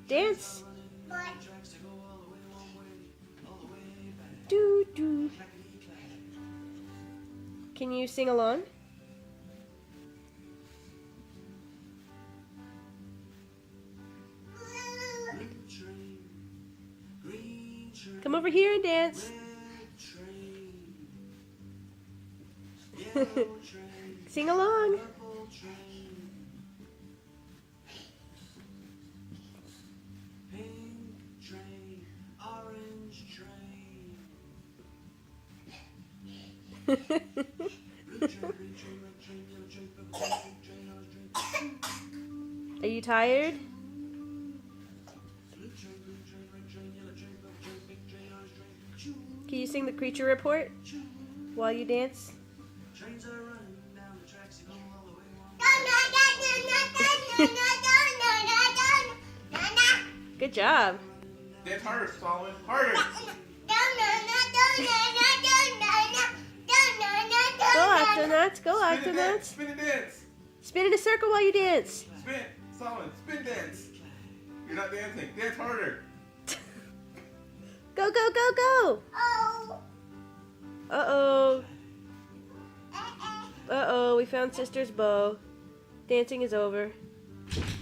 Dance. Do do. Can you sing along? Come over here and dance. Sing along. Are you tired? Can you sing the creature report while you dance? Good job. Dance harder, Solomon. Harder. Go, Octonauts. Go, Octonauts. Spin and dance. Spin in a circle while you dance. Spin. Solomon, spin dance. You're not dancing. Dance harder. Go, go, go, go. Uh-oh. Uh-oh, we found Sister's bow. Dancing is over.